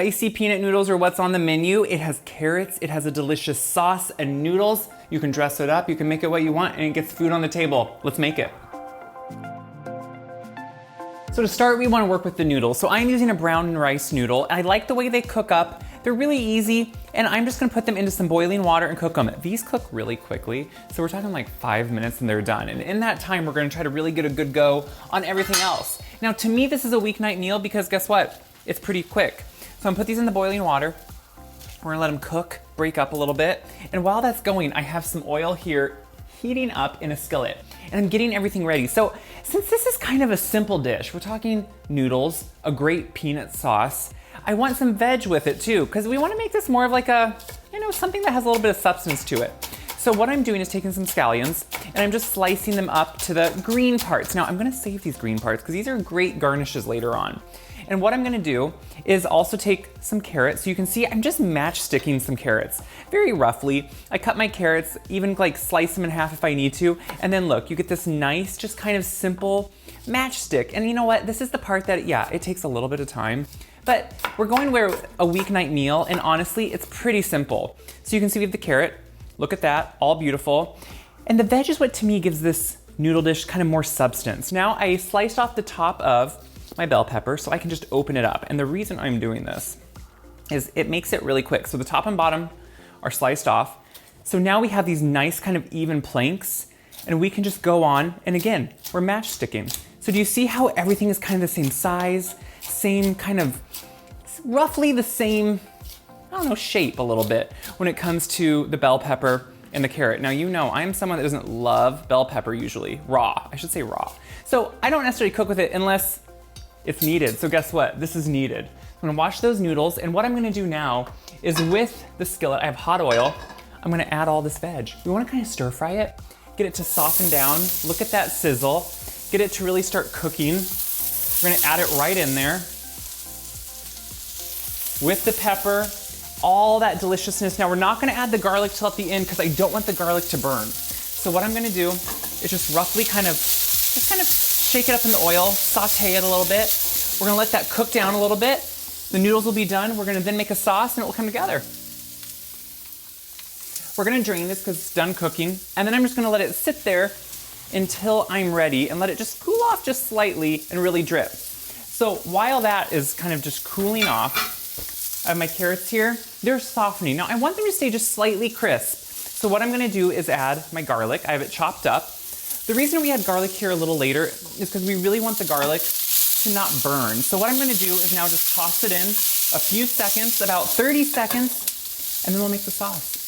spicy peanut noodles are what's on the menu. It has carrots, it has a delicious sauce and noodles. You can dress it up, you can make it what you want, and it gets food on the table. Let's make it. So to start, we want to work with the noodles. So I'm using a brown rice noodle. I like the way they cook up. They're really easy, and I'm just gonna put them into some boiling water and cook them. These cook really quickly, so we're talking like 5 minutes and they're done. And in that time, we're gonna try to really get a good go on everything else. Now, to me, this is a weeknight meal because guess what? It's pretty quick. So I'm gonna put these in the boiling water. We're gonna let them cook, break up a little bit. And while that's going, I have some oil here heating up in a skillet, and I'm getting everything ready. So since this is kind of a simple dish, we're talking noodles, a great peanut sauce, I want some veg with it too, because we want to make this more of like a, something that has a little bit of substance to it. So what I'm doing is taking some scallions and I'm just slicing them up to the green parts. Now I'm gonna save these green parts because these are great garnishes later on. And what I'm gonna do is also take some carrots. So you can see I'm just matchsticking some carrots very roughly. I cut my carrots, even like slice them in half if I need to. And then look, you get this nice, just kind of simple matchstick. And you know what? This is the part that, it takes a little bit of time. But we're going with a weeknight meal, and honestly, it's pretty simple. So you can see we have the carrot. Look at that, all beautiful. And the veg is what to me gives this noodle dish kind of more substance. Now I sliced off the top of my bell pepper so I can just open it up. And the reason I'm doing this is it makes it really quick. So the top and bottom are sliced off. So now we have these nice kind of even planks, and we can just go on, and again, we're matchsticking. So do you see how everything is kind of the same size, same kind of, roughly the same, shape a little bit when it comes to the bell pepper and the carrot. Now, I'm someone that doesn't love bell pepper usually, raw, I should say raw. So I don't necessarily cook with it unless it's needed. So guess what? This is needed. I'm gonna wash those noodles, and what I'm gonna do now is with the skillet, I have hot oil, I'm gonna add all this veg. We wanna kind of stir fry it, get it to soften down, look at that sizzle, get it to really start cooking. We're gonna add it right in there with the pepper, all that deliciousness. Now we're not gonna add the garlic till at the end because I don't want the garlic to burn. So what I'm gonna do is just roughly kind of shake it up in the oil, saute it a little bit. We're gonna let that cook down a little bit. The noodles will be done. We're gonna then make a sauce and it will come together. We're gonna drain this because it's done cooking, and then I'm just gonna let it sit there until I'm ready and let it just cool off just slightly and really drip. So while that is kind of just cooling off, I have my carrots here. They're softening. Now I want them to stay just slightly crisp. So what I'm gonna do is add my garlic. I have it chopped up. The reason we add garlic here a little later is because we really want the garlic to not burn. So what I'm gonna do is now just toss it in a few seconds, about 30 seconds, and then we'll make the sauce.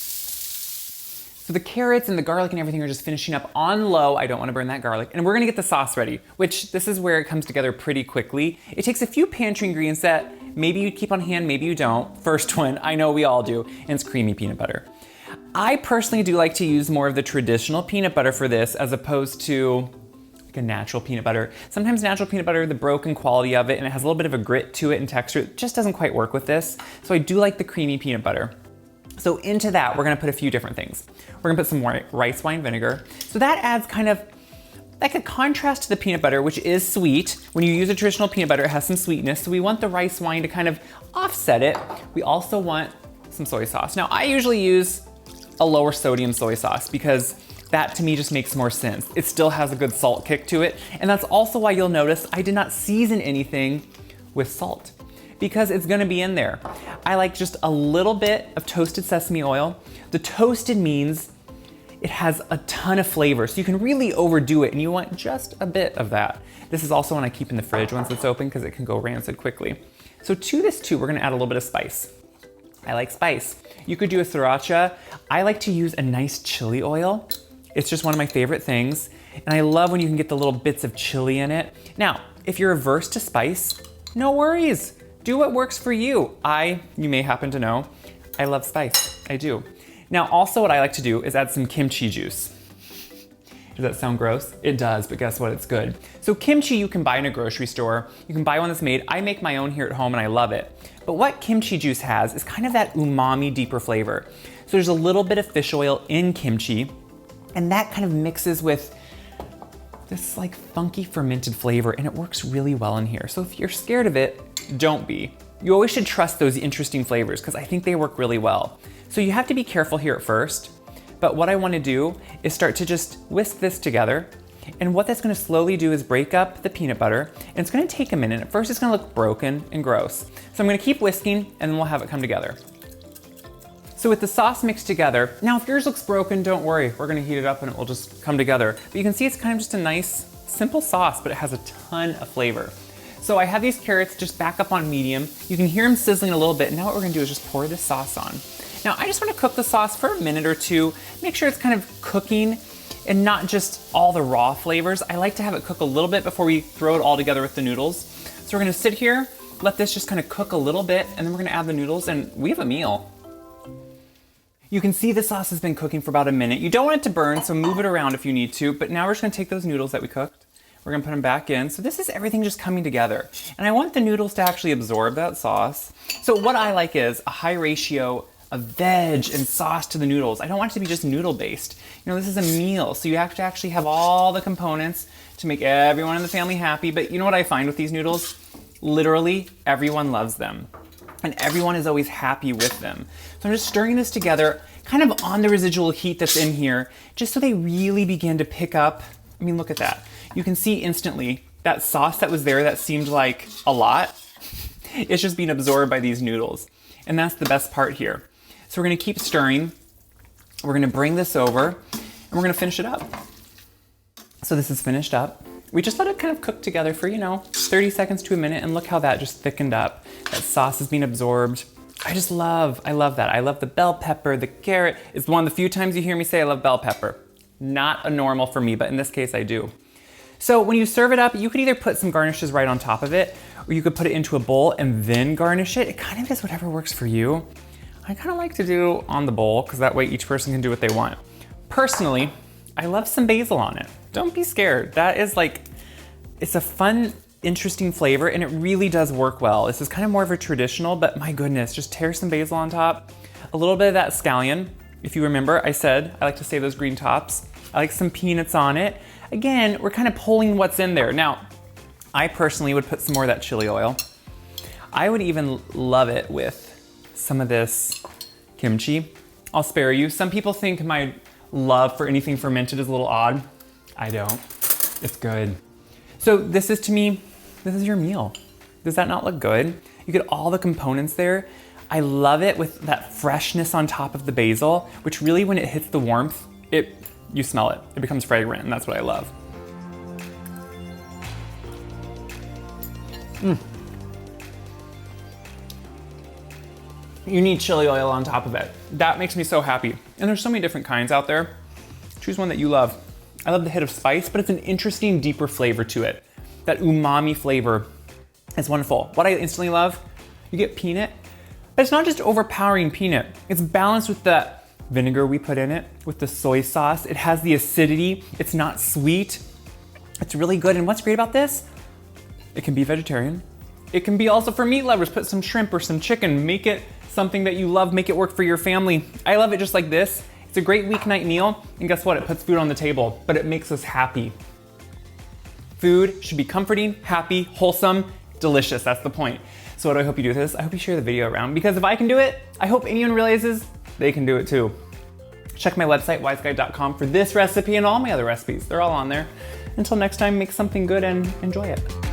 So the carrots and the garlic and everything are just finishing up on low. I don't want to burn that garlic. And we're gonna get the sauce ready, which this is where it comes together pretty quickly. It takes a few pantry ingredients that maybe you keep on hand, maybe you don't. First one, I know we all do, and it's creamy peanut butter. I personally do like to use more of the traditional peanut butter for this as opposed to like a natural peanut butter. Sometimes natural peanut butter, the broken quality of it, and it has a little bit of a grit to it and texture, it just doesn't quite work with this. So I do like the creamy peanut butter. So into that, we're gonna put a few different things. We're gonna put some rice wine vinegar. So that adds kind of like a contrast to the peanut butter, which is sweet. When you use a traditional peanut butter, it has some sweetness. So we want the rice wine to kind of offset it. We also want some soy sauce. Now I usually use a lower sodium soy sauce because that to me just makes more sense. It still has a good salt kick to it. And that's also why you'll notice I did not season anything with salt, because it's gonna be in there. I like just a little bit of toasted sesame oil. The toasted means it has a ton of flavor, so you can really overdo it, and you want just a bit of that. This is also one I keep in the fridge once it's open because it can go rancid quickly. So to this too, we're gonna add a little bit of spice. I like spice. You could do a sriracha. I like to use a nice chili oil. It's just one of my favorite things, and I love when you can get the little bits of chili in it. Now, if you're averse to spice, no worries. Do what works for you. You may happen to know, I love spice, I do. Now, also what I like to do is add some kimchi juice. Does that sound gross? It does, but guess what, it's good. So kimchi you can buy in a grocery store. You can buy one that's made. I make my own here at home and I love it. But what kimchi juice has is kind of that umami, deeper flavor. So there's a little bit of fish oil in kimchi, and that kind of mixes with this like funky fermented flavor, and it works really well in here. So if you're scared of it, don't be. You always should trust those interesting flavors because I think they work really well. So you have to be careful here at first, but what I want to do is start to just whisk this together. And what that's going to slowly do is break up the peanut butter, and it's going to take a minute. At first it's going to look broken and gross. So I'm going to keep whisking and then we'll have it come together. So with the sauce mixed together, now if yours looks broken, don't worry. We're going to heat it up and it will just come together. But you can see it's kind of just a nice, simple sauce, but it has a ton of flavor. So I have these carrots just back up on medium. You can hear them sizzling a little bit. And now what we're gonna do is just pour this sauce on. Now I just wanna cook the sauce for a minute or two, make sure it's kind of cooking and not just all the raw flavors. I like to have it cook a little bit before we throw it all together with the noodles. So we're gonna sit here, let this just kind of cook a little bit, and then we're gonna add the noodles and we have a meal. You can see the sauce has been cooking for about a minute. You don't want it to burn, so move it around if you need to, but now we're just gonna take those noodles that we cooked. We're gonna put them back in. So this is everything just coming together. And I want the noodles to actually absorb that sauce. So what I like is a high ratio of veg and sauce to the noodles. I don't want it to be just noodle based. You know, this is a meal, so you have to actually have all the components to make everyone in the family happy. But you know what I find with these noodles? Literally, everyone loves them. And everyone is always happy with them. So I'm just stirring this together, kind of on the residual heat that's in here, just so they really begin to pick up. I mean, look at that. You can see instantly that sauce that was there that seemed like a lot, it's just being absorbed by these noodles. And that's the best part here. So we're gonna keep stirring. We're gonna bring this over and we're gonna finish it up. So this is finished up. We just let it kind of cook together for, 30 seconds to a minute, and look how that just thickened up. That sauce is being absorbed. I love that. I love the bell pepper, the carrot. It's one of the few times you hear me say I love bell pepper. Not a normal for me, but in this case I do. So when you serve it up, you could either put some garnishes right on top of it, or you could put it into a bowl and then garnish it. It kind of is whatever works for you. I kind of like to do on the bowl because that way each person can do what they want. Personally, I love some basil on it. Don't be scared. That is it's a fun, interesting flavor, and it really does work well. This is kind of more of a traditional, but my goodness, just tear some basil on top. A little bit of that scallion. If you remember, I said I like to save those green tops. I like some peanuts on it. Again, we're kind of pulling what's in there. Now, I personally would put some more of that chili oil. I would even love it with some of this kimchi. I'll spare you. Some people think my love for anything fermented is a little odd. I don't. It's good. So this is, to me, this is your meal. Does that not look good? You get all the components there. I love it with that freshness on top of the basil, which really, when it hits the warmth, you smell it. It becomes fragrant, and that's what I love. You need chili oil on top of it. That makes me so happy. And there's so many different kinds out there. Choose one that you love. I love the hit of spice, but it's an interesting, deeper flavor to it. That umami flavor is wonderful. What I instantly love, you get peanut, but it's not just overpowering peanut. It's balanced with the vinegar we put in it, with the soy sauce. It has the acidity. It's not sweet. It's really good. And what's great about this? It can be vegetarian. It can be also for meat lovers. Put some shrimp or some chicken. Make it something that you love. Make it work for your family. I love it just like this. It's a great weeknight meal. And guess what? It puts food on the table, but it makes us happy. Food should be comforting, happy, wholesome, delicious. That's the point. So what do I hope you do with this? I hope you share the video around, because if I can do it, I hope anyone realizes they can do it too. Check my website, wiseguy.com, for this recipe and all my other recipes. They're all on there. Until next time, make something good and enjoy it.